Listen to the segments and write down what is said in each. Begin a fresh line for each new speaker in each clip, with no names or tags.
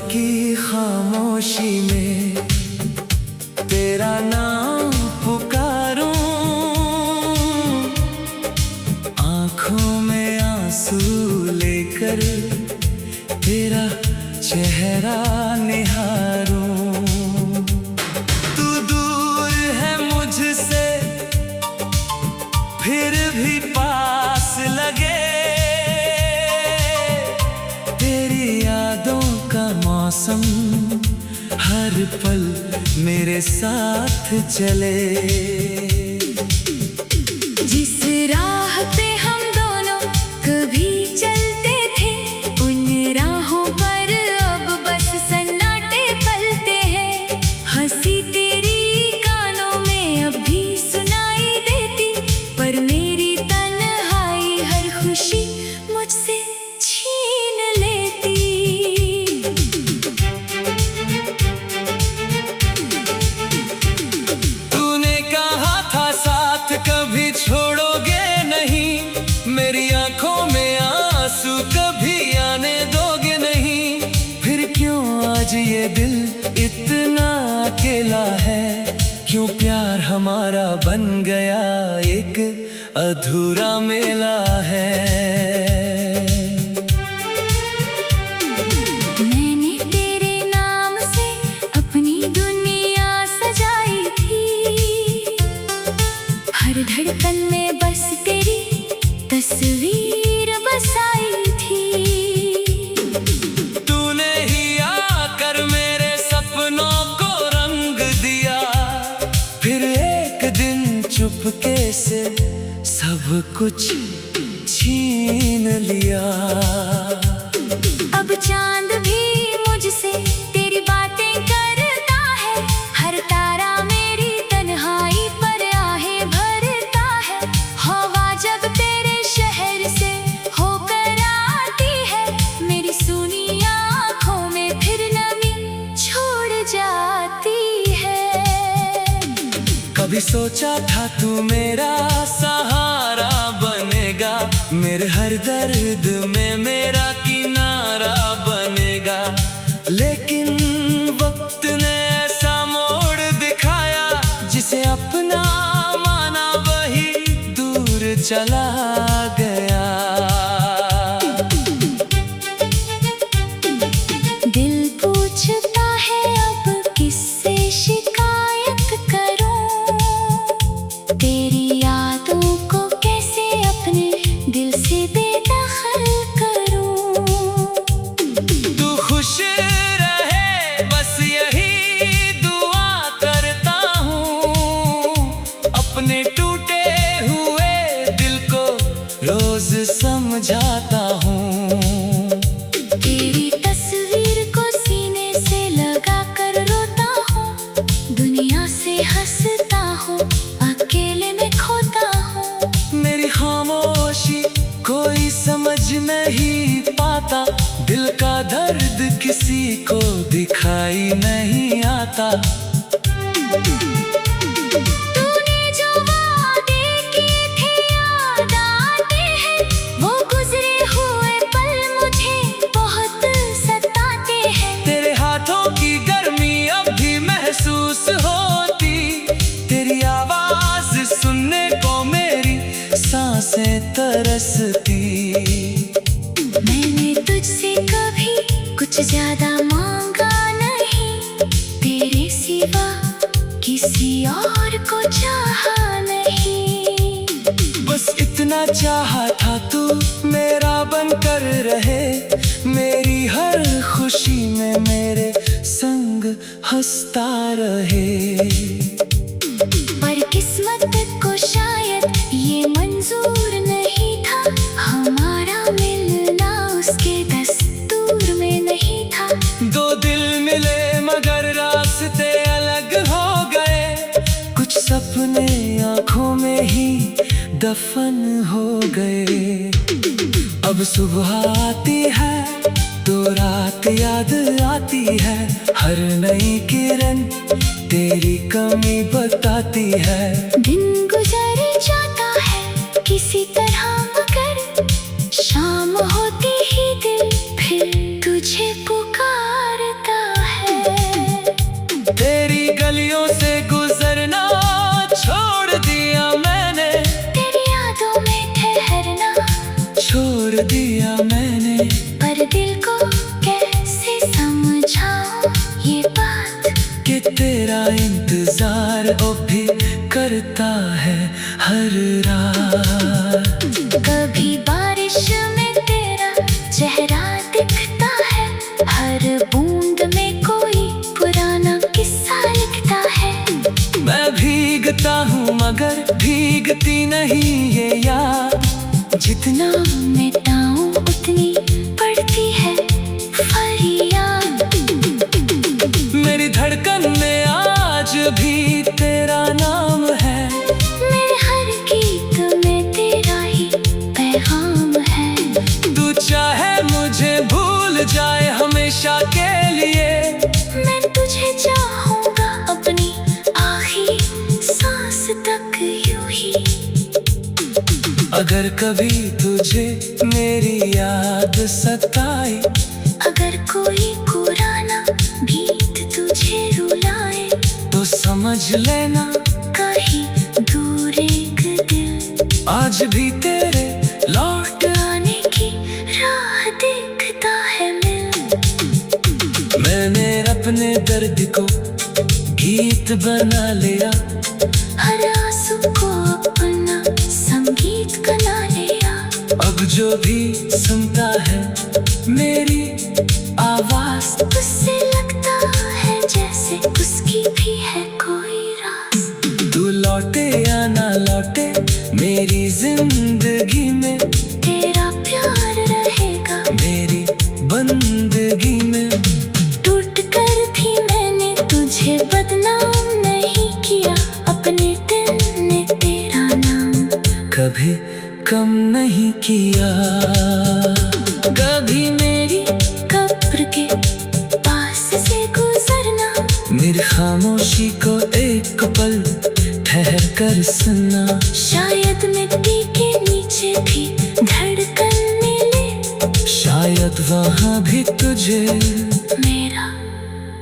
की खामोशी में तेरा नाम पुकारूं, आंखों में आंसू लेकर तेरा चेहरा निहारूं। तू दूर है मुझसे फिर भी पास लगे, तेरी यादों का मौसम हर पल मेरे साथ चले।
जिस राह पे हम दोनों कभी चलते थे, उन राहों पर अब बस सन्नाटे पलते हैं। हंसी तेरी कानों में अब भी सुनाई देती, पर मेरी तन्हाई हर खुशी मुझसे छीन लेती।
तूने कहा था साथ कभी छोड़ोगे नहीं, मेरी आंखों में आंसू कभी आने दोगे नहीं। फिर क्यों आज ये दिल इतना अकेला है, क्यों प्यार हमारा बन गया एक अधूरा मेला है।
मैंने तेरे नाम से अपनी दुनिया सजाई थी, हर धड़कन में बस तेरी तस्वीर बसाई थी।
तूने ही आकर मेरे सपनों को रंग दिया, फिर एक दिन चुपके से सब कुछ छीन लिया।
अब चांद भी मुझसे तेरी बातें करता है, हर तारा मेरी तन्हाई पर आहें भरता है। हवा जब तेरे शहर से होकर आती है, मेरी सूनी आँखों में फिर नमी छोड़ जाती है।
कभी सोचा था तू मेरा सहारा बनेगा, मेरे हर दर्द में मेरा किनारा बनेगा। लेकिन वक्त ने ऐसा मोड़ दिखाया, जिसे अपना माना वही दूर चला गया।
दिल पूछता है अब किससे शिकायत करूं, तेरी यादों को कैसे अपने दिल से बेदखल करूं।
तू खुश रहे बस यही दुआ करता हूँ, अपने टूटे हुए दिल को रोज समझाता हूँ।
तेरी तस्वीर को सीने से लगा कर रोता हूँ, दुनिया से हंसता हूँ, अकेले में खोता हूँ।
मेरी खामोशी कोई समझ नहीं पाता, दिल का दर्द किसी को दिखाई नहीं आता।
तूने जो वादे किए थे याद आते हैं, वो गुजरे हुए पल मुझे बहुत सताते हैं।
तेरे हाथों की गर्मी अब भी महसूस होती, तेरी आवाज सुनने को मेरी सांसें तरसती।
मैंने तुझसे कभी कुछ ज्यादा मांगा नहीं, तेरे सिवा किसी और को चाहा नहीं।
बस इतना चाहा था तू मेरा बनकर रहे, मेरी हर खुशी में मेरे संग हंसता रहे।
पर किस्मत को शायद ये मंजूर नहीं था, हमारा मिलना उसके दस्तूर में नहीं था।
दो दिल मिले मगर रास्ते अलग हो गए, कुछ सपने आंखों में ही दफन हो गए। अब सुबह आती है तो रात याद आती है, हर नई किरण तेरी कमी बताती है।
दिन गुजर जाता है किसी तरह मगर शाम होती ही दिल फिर तुझे पुकारता
तेरा इंतजार ओ भी करता है हर रात।
कभी बारिश में तेरा चेहरा दिखता है, हर बूंद में कोई पुराना किस्सा लिखता है।
मैं भीगता हूँ मगर भीगती नहीं ये याद,
जितना मिटाऊं उतनी बढ़ती है फरियाद।
मेरी धड़कन में आज भी तेरा नाम है,
मेरे हर गीत में तेरा ही पैगाम है।
तू चाहे मुझे भूल जाए हमेशा के लिए,
मैं तुझे चाहूंगा अपनी आखिरी सांस तक यूं ही।
अगर कभी तुझे मेरी याद सताए,
अगर कोई पुराना गीत तुझे रुलाए,
तो समझ लेना
कहीं दूर एक दिल
आज भी तेरे लौट
आने की राह देखता है मिल।
मैंने अपने दर्द को गीत बना लिया,
हर आंसू को अपना संगीत बना लिया।
अब जो भी सुनता है मेरी आवाज,
उससे लगता है जैसे उसकी भी है कोई राज।
तू लौटे या ना लौटे मेरी जिंदगी में,
तेरा प्यार रहेगा
मेरी बंदगी में।
टूट कर भी मैंने तुझे बदनाम नहीं किया, अपने दिल ने तेरा नाम
कभी कम नहीं किया।
कभी मेरी कब्र के पास से गुजरना,
मेरी खामोशी को एक पल ठहर कर सुनना।
शायद मिट्टी के नीचे भी धड़कन मिले,
शायद वहाँ भी तुझे
मेरा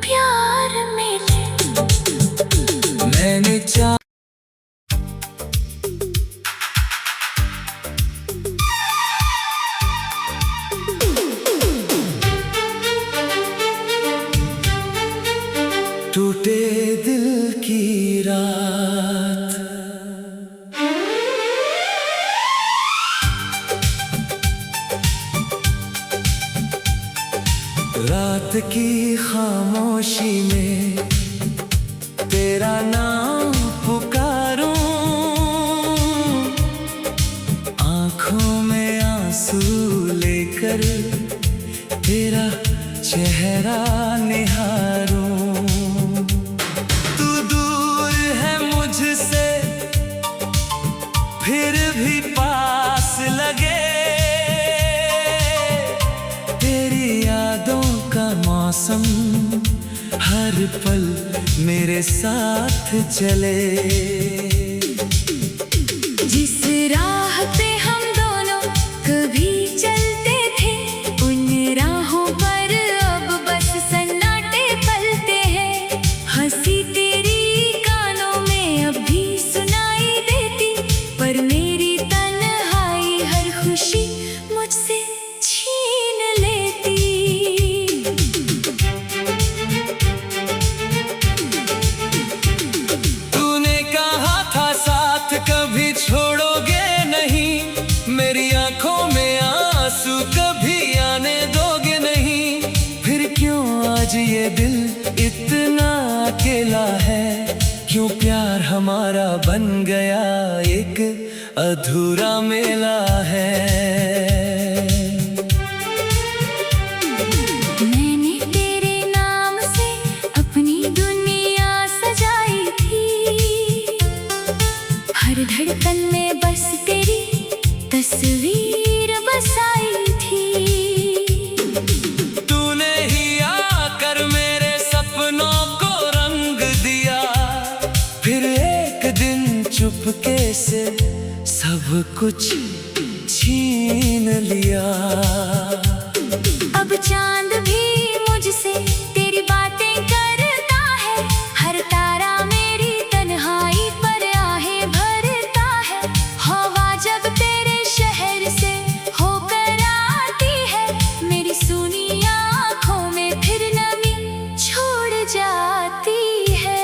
प्यार मिले।
मैंने चाहा टूटे दिल की रात, रात की खामोशी में तेरा नाम पुकारूं, आंखों में आंसू लेकर तेरा चेहरा निहारूं। तू दूर है मुझसे फिर भी पास लगे, तेरी यादों का मौसम हर पल मेरे साथ चले।
जिस राह पे हम दोनों कभी चलते थे, उन राहों पर अब बस सन्नाटे पलते हैं। हंसी तेरी कानों में अब भी सुनाई देती, पर मेरी तन्हाई हर खुशी मुझसे छीन लेती।
तूने कहा था साथ कभी छोड़ोगे नहीं, मेरी आंखों में आंसू कभी आने दोगे नहीं। फिर क्यों आज ये दिल इतना अकेला है, क्यों प्यार हमारा बन गया एक अधूरा मेला है।
मैंने तेरे नाम से अपनी दुनिया सजाई थी, हर धड़कन में बस तेरी तस्वीर बसाई थी।
तूने ही आकर मेरे सपनों को रंग दिया, फिर एक दिन चुपके से सब कुछ छीन लिया।
अब चांद भी मुझसे तेरी बातें करता है, हर तारा मेरी तन्हाई पर आहें भरता है। हवा जब तेरे शहर से होकर आती है, मेरी सूनी आँखों में फिर नमी छोड़ जाती है।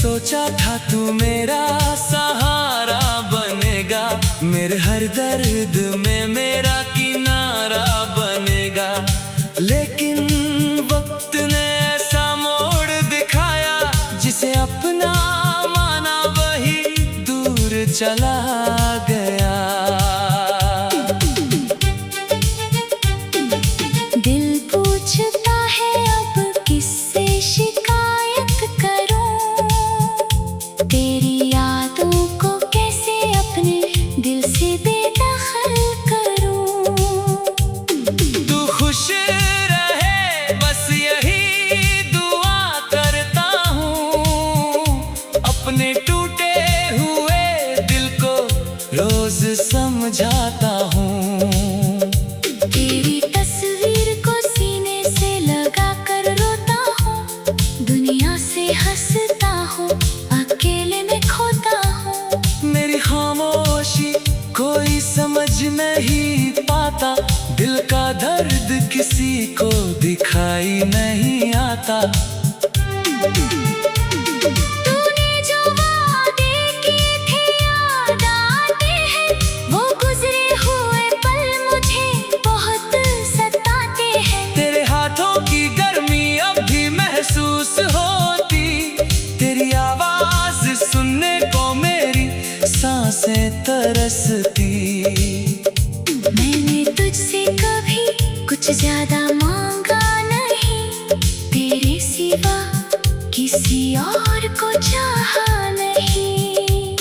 सोचा था तू मेरा सहारा बनेगा, मेरे हर दर्द में मेरा किनारा बनेगा। लेकिन वक्त ने ऐसा मोड़ दिखाया, जिसे अपना माना वही दूर चला गया।
दिल पूछता है अब किससे शिकायत करूं, तेरी यादों को कैसे अपने दिल से बेदखल करूं।
तू खुश रहे बस यही दुआ करता हूँ, अपने टूटे हुए दिल को रोज समझाता हूँ।
तेरी तस्वीर को सीने से लगा कर रोता हूँ, दुनिया से हंसता हूँ, अकेले में खोता हूँ।
मेरी खामोशी कोई समझ नहीं पाता, दिल का दर्द किसी को दिखाई नहीं आता।
तूने जो वादे किए थे याद आते हैं, वो गुजरे हुए पल मुझे बहुत सताते हैं।
तेरे हाथों की गर्मी अब भी महसूस होती, तेरी आवाज सुनने को मेरी सांसें तरसती।
मैंने तुझसे कभी कुछ ज्यादा मांगा नहीं, तेरे सिवा किसी और को चाहा नहीं।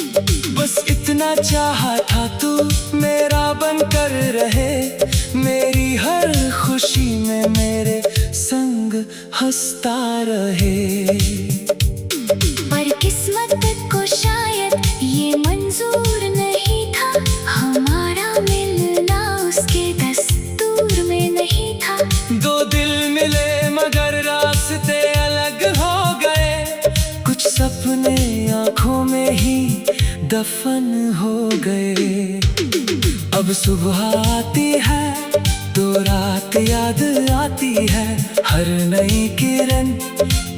बस इतना चाहा था तू मेरा बनकर रहे, मेरी हर खुशी में मेरे संग हंसता रहे।
पर किस्मत को शायद ये मंजूर नहीं था, हमारा मिलना उसके दस्तूर में नहीं था।
दो दिल मिले मगर रास्ते अलग हो गए, कुछ सपने आँखों में ही दफन हो गए। अब सुबह आती है तो रात याद आती है, हर नई किरण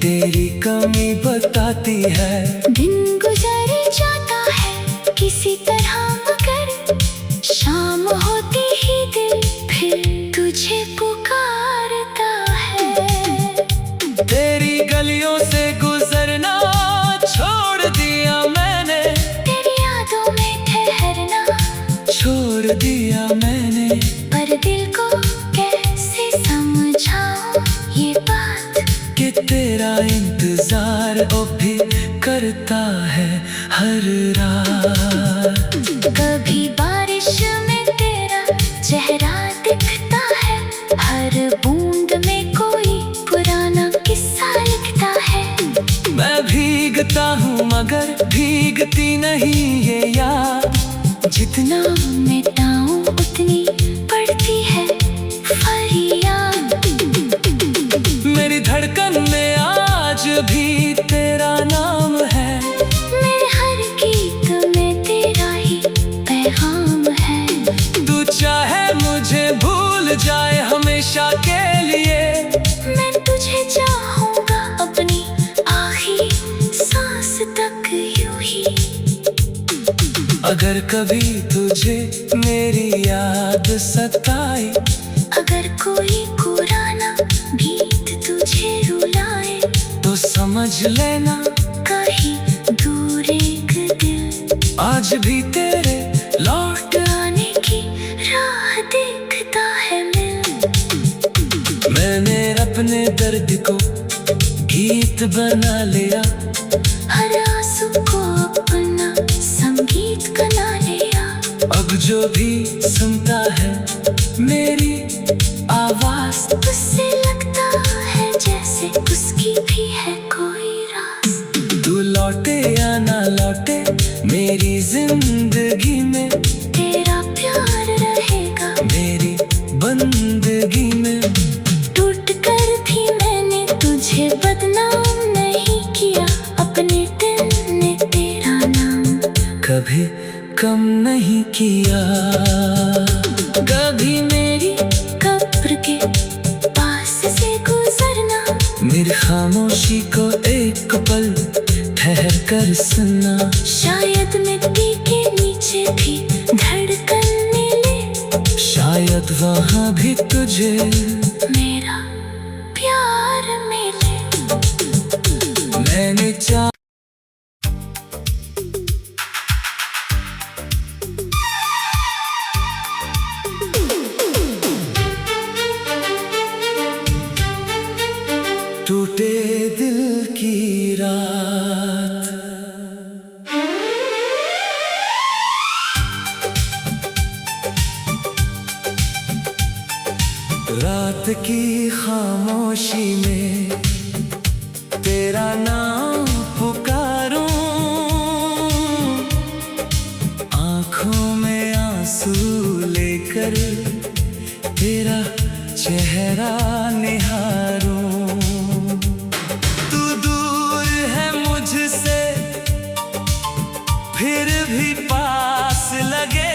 तेरी कमी बताती है।
दिन गुजर जाता है किसी तरह मगर शाम होती ही दिल फिर तुझे पुकारता है।
तेरी गलियों से गुजरना छोड़ दिया मैंने,
तेरी यादों में ठहरना
छोड़ दिया मैंने।
पर दिल को कैसे समझाऊं ये बात,
कि तेरा इंतजार वो भी करता है हर रात।
कभी बारिश में तेरा चेहरा दिखता है, हर बूंद में कोई पुराना किस्सा लिखता है।
मैं भीगता हूँ मगर भीगती नहीं ये याद, जितना
मिटाऊं उतनी पड़ती है फरियाद।
मेरी धड़कन में आज भी तेरा नाम है,
मेरे हर गीत में तेरा ही पैगाम है।
तू चाहे मुझे भूल जाए हमेशा के लिए,
मैं तुझे चाहूंगा अपनी आखिरी सांस तक यूं ही।
अगर कभी तुझे मेरी याद सताए,
अगर कोई पुराना गीत तुझे रुलाए,
तो समझ लेना
कहीं दूर एक दिल
आज भी तेरे लौट
आने की राह देखता है मिल।
मैंने अपने दर्द को गीत बना लिया,
हर आंसू को अपना संगीत बना लिया।
अब जो भी सुनता है मेरी आवाज,
उससे लगता है जैसे उसकी भी है कोई राज।
तू लौटे या ना लौटे मेरी जिंदगी में,
तेरा प्यार रहेगा
मेरी बंदगी में।
टूट कर भी मैंने तुझे बदनाम नहीं किया, अपने दिल ने तेरा नाम
कभी कम नहीं किया।
कभी मेरी कब्र के पास से गुजरना,
मेरी खामोशी को एक पल ठहर कर सुनना।
शायद मिट्टी के नीचे भी धड़कन मिले,
शायद वहाँ भी तुझे
मेरा प्यार मिले।
मैंने चाहा टूटे दिल की रात, रात की खामोशी में तेरा नाम पुकारूं, आंखों में आंसू लेकर तेरा चेहरा निहारूं। फिर भी पास लगे,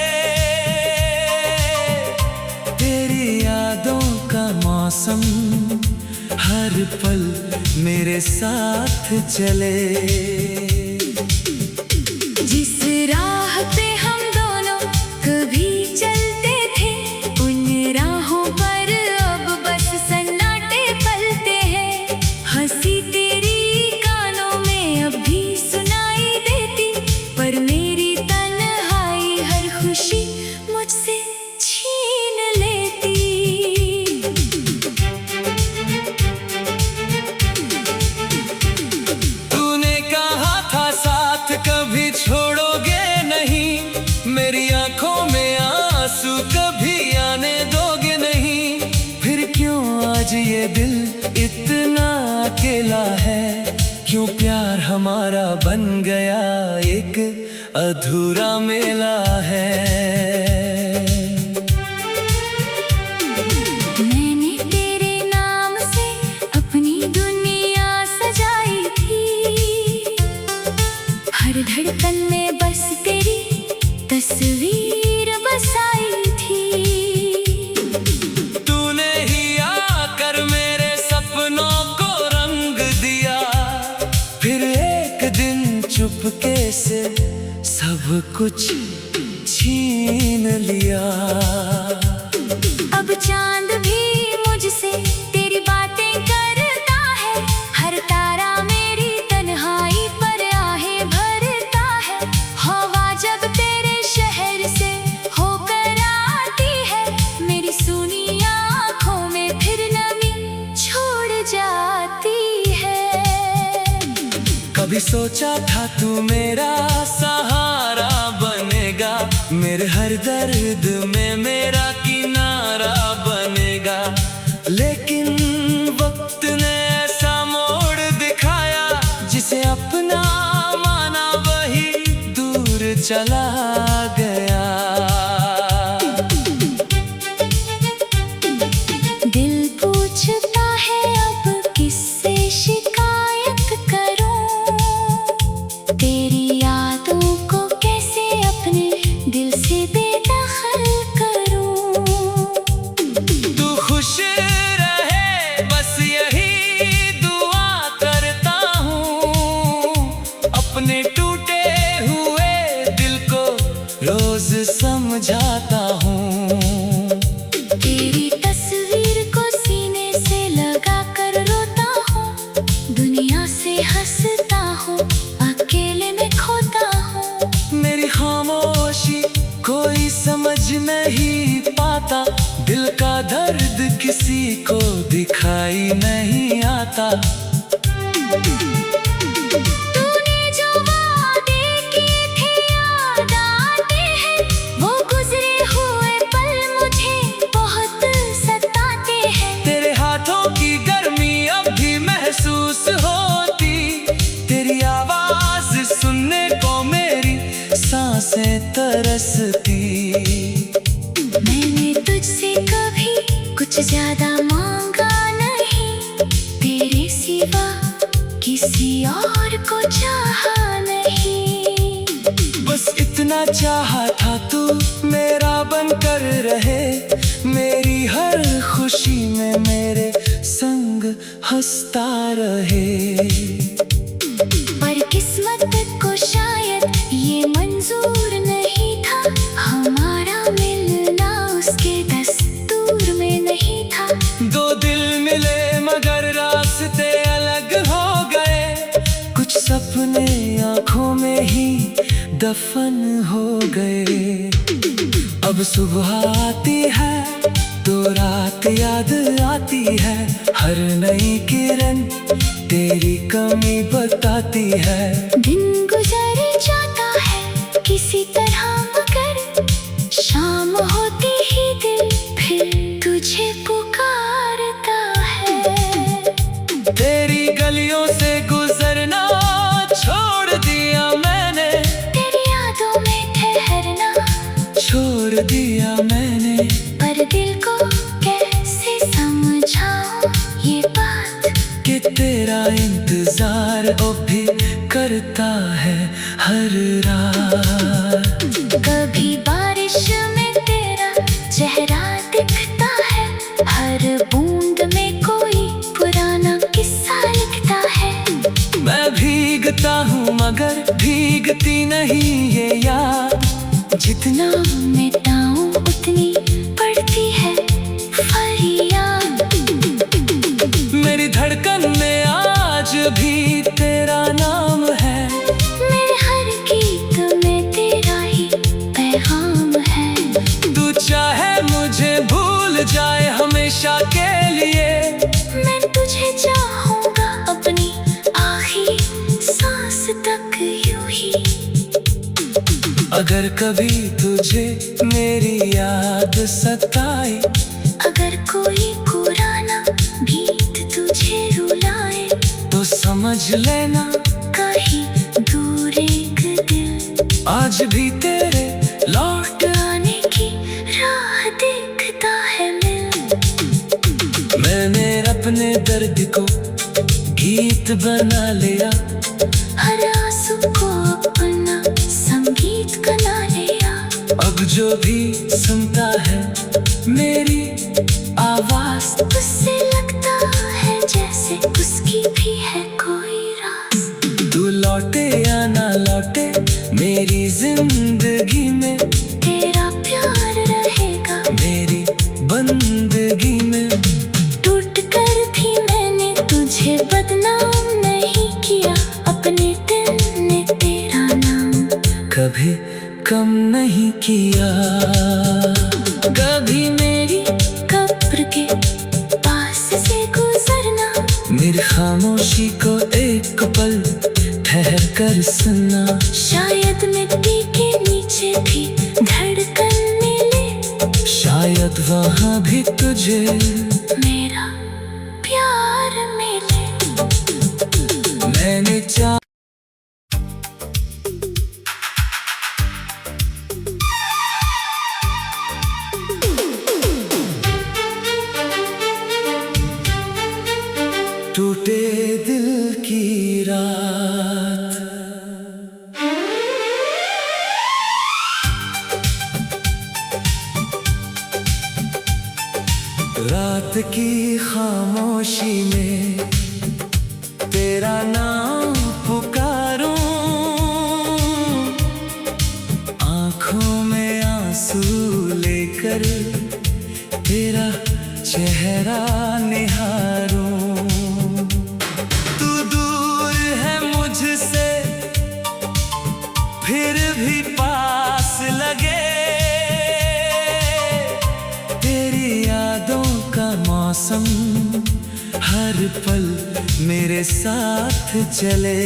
तेरी यादों का मौसम हर पल मेरे साथ चले।
जिस राह पे हम दोनों कभी चलते थे, उन राहों पर अब बस सन्नाटे पलते हैं। हंसी तेरी कानों में अब भी सुनाई देती, पर मेरी तन्हाई हर खुशी मुझसे छीन लेती।
तूने कहा था साथ कभी छोड़ोगे नहीं, मेरी आंखों में आंसू कभी आने दोगे नहीं। फिर क्यों आज ये दिल इतना अकेला है, क्यों प्यार हमारा बन गया एक अधूरा मेला है।
मैंने तेरे नाम से अपनी दुनिया सजाई थी, हर धड़कन में बस तेरी तस्वीर बसाई थी।
तूने ही आकर मेरे सपनों को रंग दिया, फिर एक दिन चुपके से सब कुछ छीन लिया।
अब चांद भी मुझसे तेरी बातें करता है, हर तारा मेरी तन्हाई पर आहें भरता है। हवा जब तेरे शहर से होकर आती है, मेरी सूनी आँखों में फिर नमी छोड़ जाती है।
कभी सोचा था तू मेरा सहारा बनेगा, मेरे हर दर्द में मेरा किनारा बनेगा। लेकिन वक्त ने ऐसा मोड़ दिखाया, जिसे अपना माना वही दूर चला गया।
दिल पूछता है अब किससे शिकायत करूं, तेरी यादों को कैसे अपने दिल से बेदखल करूं।
तू खुश रहे बस यही दुआ करता हूँ, अपने टूटे हुए दिल को रोज समझाता हूँ।
तेरी तस्वीर को सीने से लगा कर रोता हूँ, दुनिया से हंसता हूँ, अकेले में खोता हूँ।
मेरी खामोशी कोई समझ नहीं पाता, दिल का दर्द किसी को दिखाई नहीं आता।
तूने जो वादे किए थे याद आते हैं, वो गुजरे हुए पल मुझे बहुत सताते हैं।
तेरे हाथों की गर्मी अब भी महसूस होती, तेरी आवाज सुनने को मेरी सांसें तरसती।
मैंने तुझसे कभी कुछ ज्यादा मांगा नहीं, तेरे सिवा किसी और को चाहा नहीं।
बस इतना चाहा था तू मेरा बनकर रहे, मेरी हर खुशी में मेरे संग हंसता रहे।
पर किस्मत को शायद ये मंजूर नहीं था, हमारा मिलना उसके दस्तूर में नहीं था।
दो दिल मिले मगर रास्ते अलग हो गए, कुछ सपने आँखों में ही दफन हो गए। अब सुबह आती है तो रात याद आती है, हर नई किरण तेरी कमी बताती है।
दिन गुजर जाता है किसी तरह मगर शाम होती ही दिल फिर तुझे पुकारता है।
तेरी गलियों से गुजरना छोड़ दिया मैंने,
तेरी यादों में ठहरना
छोड़ दिया मैंने।
पर दिल को कैसे समझाऊं ये बात
कि तेरा इंतजार अब भी करता है हर रात।
कभी बारिश में तेरा चेहरा दिखता है, हर बूंद में कोई पुराना किस्सा लिखता है।
मैं भीगता हूँ मगर भीगती नहीं ये याद,
जितना मिटाऊं उतनी बढ़ती है फरियाद।
मेरी धड़कन में आज भी तेरा नाम है,
मेरे हर गीत में तेरा ही पैगाम है।
तू चाहे मुझे भूल जाए हमेशा के लिए,
मैं तुझे चाहूंगा अपनी आखिरी सांस तक यूं ही।
अगर कभी तुझे मेरी याद सताए,
अगर कोई पुराना गीत तुझे रुलाए,
तो समझ लेना
कहीं दूर एक दिल
आज भी तेरे लौट
आने की राह देखता है मिल।
मैंने अपने दर्द को गीत बना लिया,
हर आंसू को अपना संगीत बना लिया।
अब जो भी सुनता है मेरी आवाज,
उससे लगता है जैसे उसकी भी है कोई राज।
तू लौटे या ना लौटे मेरी जिंदगी में,
तेरा प्यार रहेगा
मेरी बंदगी में।
टूट कर भी मैंने तुझे बदनाम नहीं किया, अपने दिल ने तेरा नाम
कभी कम नहीं किया।
कभी मेरी कब्र के पास से गुजरना,
मेरी खामोशी को एक पल ठहर कर सुनना।
शायद मिट्टी के नीचे भी धड़कन मिले,
शायद वहाँ भी तुझे
मेरा प्यार मिले।
मैंने चाहा टूटे दिल की रात, रात की खामोशी में तेरा नाम पुकारूं, आंखों में आंसू लेकर तेरा चेहरा निहारूं। फिर भी पास लगे, तेरी यादों का मौसम हर पल मेरे साथ चले।